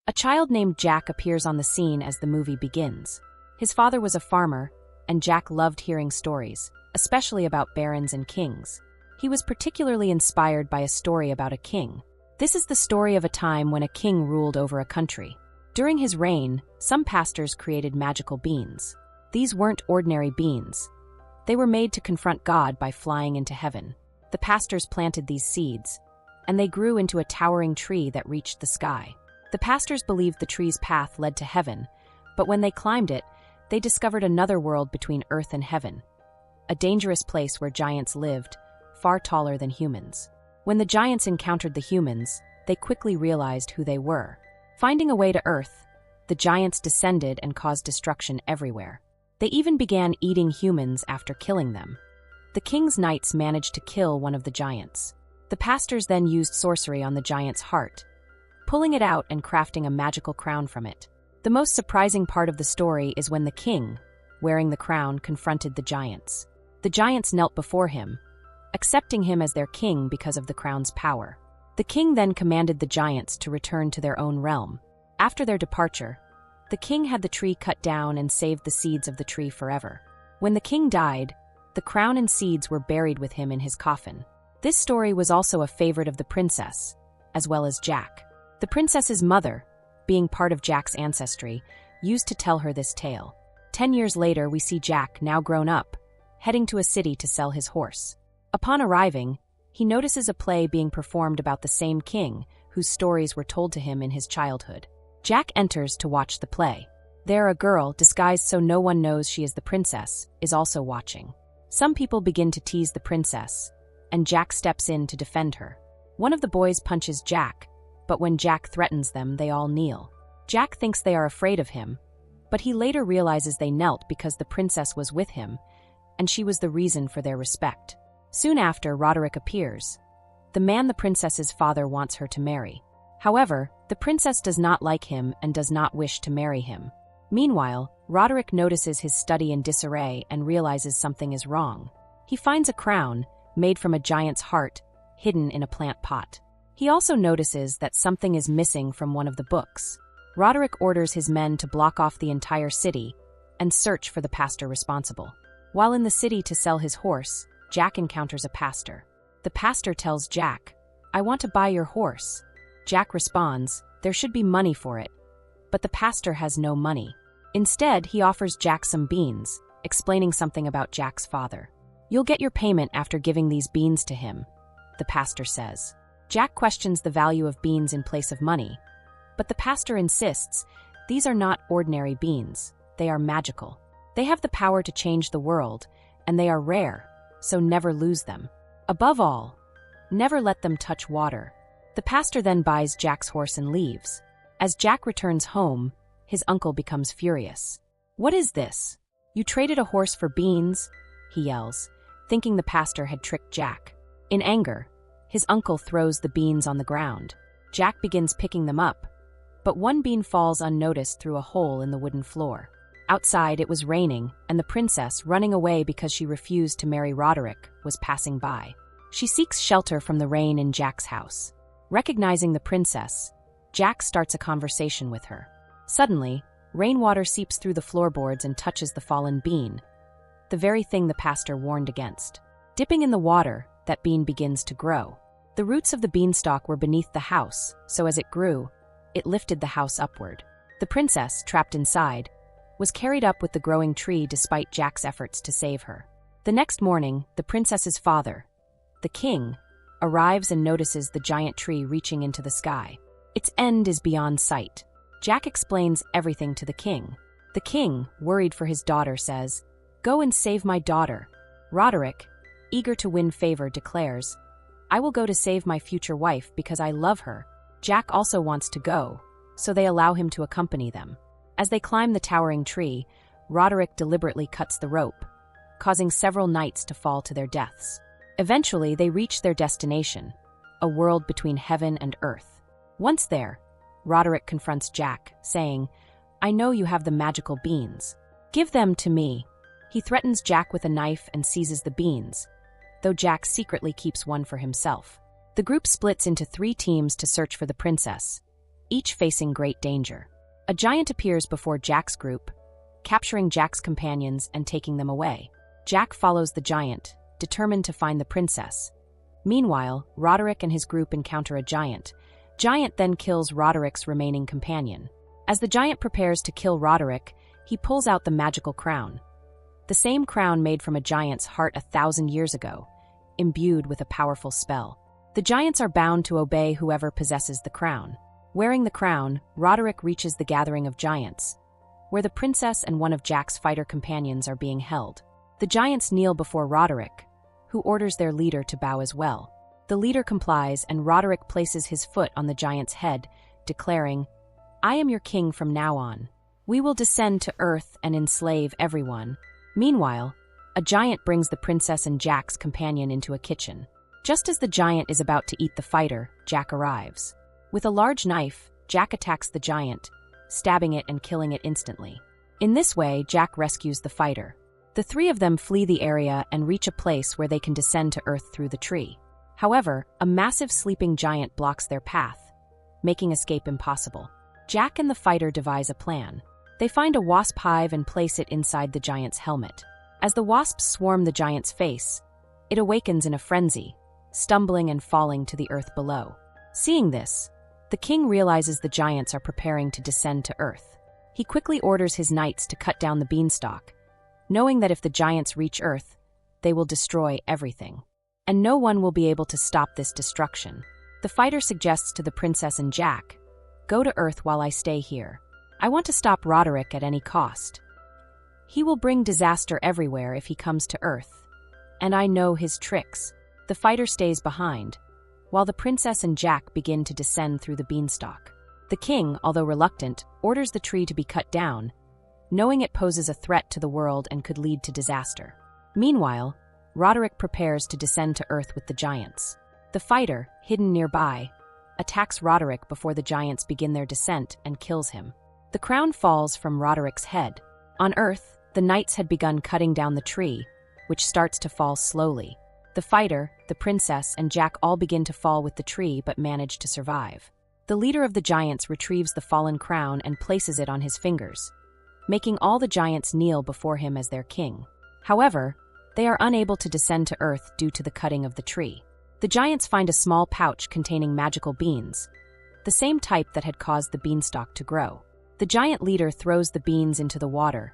A child named Jack appears on the scene as the movie begins. His father was a farmer, and Jack loved hearing stories, especially about barons and kings. He was particularly inspired by a story about a king. This is the story of a time when a king ruled over a country. During his reign, some pastors created magical beans. These weren't ordinary beans. They were made to confront God by flying into heaven. The pastors planted these seeds, and they grew into a towering tree that reached the sky. The pastors believed the tree's path led to heaven, but when they climbed it, they discovered another world between earth and heaven, a dangerous place where giants lived, far taller than humans. When the giants encountered the humans, they quickly realized who they were. Finding a way to Earth, the giants descended and caused destruction everywhere. They even began eating humans after killing them. The king's knights managed to kill one of the giants. The pastors then used sorcery on the giant's heart, pulling it out and crafting a magical crown from it. The most surprising part of the story is when the king, wearing the crown, confronted the giants. The giants knelt before him, accepting him as their king because of the crown's power. The king then commanded the giants to return to their own realm. After their departure, the king had the tree cut down and saved the seeds of the tree forever. When the king died, the crown and seeds were buried with him in his coffin. This story was also a favorite of the princess, as well as Jack. The princess's mother, being part of Jack's ancestry, used to tell her this tale. 10 years later, we see Jack, now grown up, heading to a city to sell his horse. Upon arriving, he notices a play being performed about the same king whose stories were told to him in his childhood. Jack enters to watch the play. There, a girl, disguised so no one knows she is the princess, is also watching. Some people begin to tease the princess, and Jack steps in to defend her. One of the boys punches Jack, but when Jack threatens them, they all kneel. Jack thinks they are afraid of him, but he later realizes they knelt because the princess was with him, and she was the reason for their respect. Soon after, Roderick appears, the man the princess's father wants her to marry. However, the princess does not like him and does not wish to marry him. Meanwhile, Roderick notices his study in disarray and realizes something is wrong. He finds a crown, made from a giant's heart, hidden in a plant pot. He also notices that something is missing from one of the books. Roderick orders his men to block off the entire city and search for the pastor responsible. While in the city to sell his horse, Jack encounters a pastor. The pastor tells Jack, "I want to buy your horse." Jack responds, "There should be money for it." But the pastor has no money. Instead, he offers Jack some beans, explaining something about Jack's father. "You'll get your payment after giving these beans to him," the pastor says. Jack questions the value of beans in place of money, but the pastor insists these are not ordinary beans, they are magical. They have the power to change the world, and they are rare, so never lose them. Above all, never let them touch water. The pastor then buys Jack's horse and leaves. As Jack returns home, his uncle becomes furious. "What is this? You traded a horse for beans?" he yells, thinking the pastor had tricked Jack. In anger, his uncle throws the beans on the ground. Jack begins picking them up, but one bean falls unnoticed through a hole in the wooden floor. Outside, it was raining, and the princess, running away because she refused to marry Roderick, was passing by. She seeks shelter from the rain in Jack's house. Recognizing the princess, Jack starts a conversation with her. Suddenly, rainwater seeps through the floorboards and touches the fallen bean, the very thing the pastor warned against. Dipping in the water, that bean begins to grow. The roots of the beanstalk were beneath the house, so as it grew, it lifted the house upward. The princess, trapped inside, was carried up with the growing tree despite Jack's efforts to save her. The next morning, the princess's father, the king, arrives and notices the giant tree reaching into the sky. Its end is beyond sight. Jack explains everything to the king. The king, worried for his daughter, says, "Go and save my daughter." Roderick, eager to win favor, declares, "I will go to save my future wife because I love her." Jack also wants to go, so they allow him to accompany them. As they climb the towering tree, Roderick deliberately cuts the rope, causing several knights to fall to their deaths. Eventually, they reach their destination, a world between heaven and earth. Once there, Roderick confronts Jack, saying, "I know you have the magical beans. Give them to me." He threatens Jack with a knife and seizes the beans, though Jack secretly keeps one for himself. The group splits into 3 teams to search for the princess, each facing great danger. A giant appears before Jack's group, capturing Jack's companions and taking them away. Jack follows the giant, determined to find the princess. Meanwhile, Roderick and his group encounter a giant. Giant then kills Roderick's remaining companion. As the giant prepares to kill Roderick, he pulls out the magical crown. The same crown made from a giant's heart 1,000 years ago, imbued with a powerful spell. The giants are bound to obey whoever possesses the crown. Wearing the crown, Roderick reaches the gathering of giants, where the princess and one of Jack's fighter companions are being held. The giants kneel before Roderick, who orders their leader to bow as well. The leader complies, and Roderick places his foot on the giant's head, declaring, "I am your king from now on. We will descend to earth and enslave everyone." Meanwhile, a giant brings the princess and Jack's companion into a kitchen. Just as the giant is about to eat the fighter, Jack arrives. With a large knife, Jack attacks the giant, stabbing it and killing it instantly. In this way, Jack rescues the fighter. The three of them flee the area and reach a place where they can descend to earth through the tree. However, a massive sleeping giant blocks their path, making escape impossible. Jack and the fighter devise a plan. They find a wasp hive and place it inside the giant's helmet. As the wasps swarm the giant's face, it awakens in a frenzy, stumbling and falling to the earth below. Seeing this, the king realizes the giants are preparing to descend to earth. He quickly orders his knights to cut down the beanstalk, knowing that if the giants reach earth, they will destroy everything, and no one will be able to stop this destruction. The fighter suggests to the princess and Jack, "Go to earth while I stay here. I want to stop Roderick at any cost. He will bring disaster everywhere if he comes to earth, and I know his tricks." The fighter stays behind, while the princess and Jack begin to descend through the beanstalk. The king, although reluctant, orders the tree to be cut down, knowing it poses a threat to the world and could lead to disaster. Meanwhile, Roderick prepares to descend to earth with the giants. The fighter, hidden nearby, attacks Roderick before the giants begin their descent and kills him. The crown falls from Roderick's head. On earth, the knights had begun cutting down the tree, which starts to fall slowly. The fighter, the princess, and Jack all begin to fall with the tree but manage to survive. The leader of the giants retrieves the fallen crown and places it on his fingers, making all the giants kneel before him as their king. However, they are unable to descend to earth due to the cutting of the tree. The giants find a small pouch containing magical beans, the same type that had caused the beanstalk to grow. The giant leader throws the beans into the water,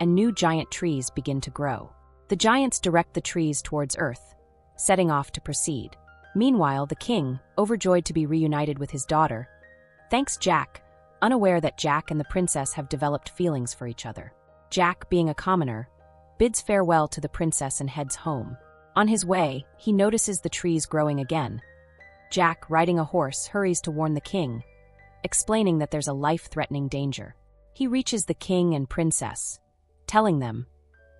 and new giant trees begin to grow. The giants direct the trees towards earth, setting off to proceed. Meanwhile, the king, overjoyed to be reunited with his daughter, thanks Jack, unaware that Jack and the princess have developed feelings for each other. Jack, being a commoner, bids farewell to the princess and heads home. On his way, he notices the trees growing again. Jack, riding a horse, hurries to warn the king, explaining that there's a life-threatening danger. He reaches the king and princess, telling them,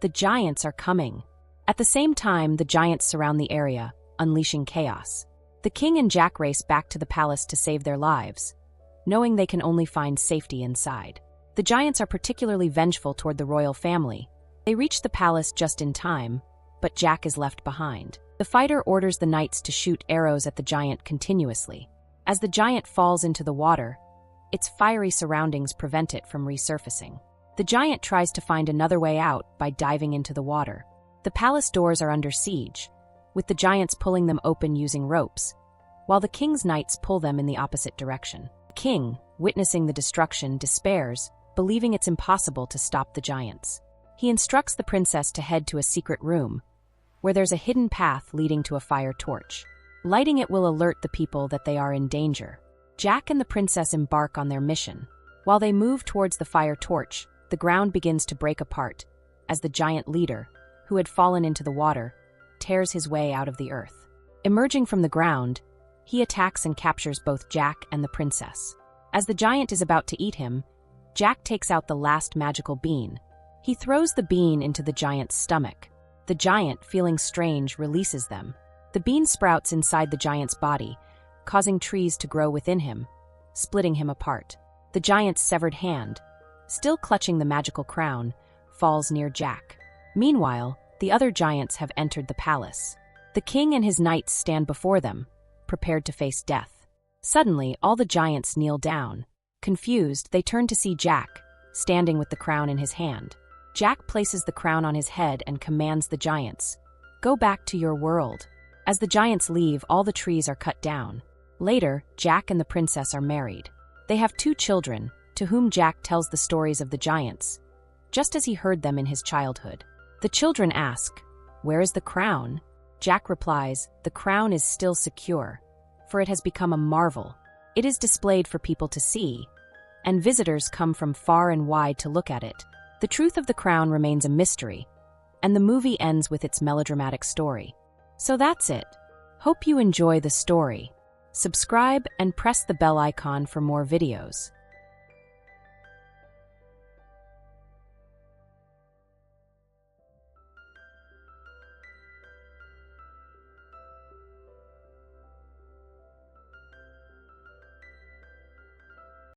"The giants are coming." At the same time, the giants surround the area, unleashing chaos. The king and Jack race back to the palace to save their lives, knowing they can only find safety inside. The giants are particularly vengeful toward the royal family. They reach the palace just in time, but Jack is left behind. The fighter orders the knights to shoot arrows at the giant continuously. As the giant falls into the water, its fiery surroundings prevent it from resurfacing. The giant tries to find another way out by diving into the water. The palace doors are under siege, with the giants pulling them open using ropes, while the king's knights pull them in the opposite direction. The king, witnessing the destruction, despairs, believing it's impossible to stop the giants. He instructs the princess to head to a secret room, where there's a hidden path leading to a fire torch. Lighting it will alert the people that they are in danger. Jack and the princess embark on their mission. While they move towards the fire torch, the ground begins to break apart, as the giant leader, who had fallen into the water, tears his way out of the earth. Emerging from the ground, he attacks and captures both Jack and the princess. As the giant is about to eat him, Jack takes out the last magical bean. He throws the bean into the giant's stomach. The giant, feeling strange, releases them. The bean sprouts inside the giant's body, causing trees to grow within him, splitting him apart. The giant's severed hand, still clutching the magical crown, falls near Jack. Meanwhile, the other giants have entered the palace. The king and his knights stand before them, prepared to face death. Suddenly, all the giants kneel down. Confused, they turn to see Jack, standing with the crown in his hand. Jack places the crown on his head and commands the giants, "Go back to your world." As the giants leave, all the trees are cut down. Later, Jack and the princess are married. They have 2 children, to whom Jack tells the stories of the giants, just as he heard them in his childhood. The children ask, "Where is the crown?" Jack replies, "The crown is still secure, for it has become a marvel. It is displayed for people to see, and visitors come from far and wide to look at it." The truth of the crown remains a mystery, and the movie ends with its melodramatic story. So that's it. Hope you enjoy the story. Subscribe and press the bell icon for more videos.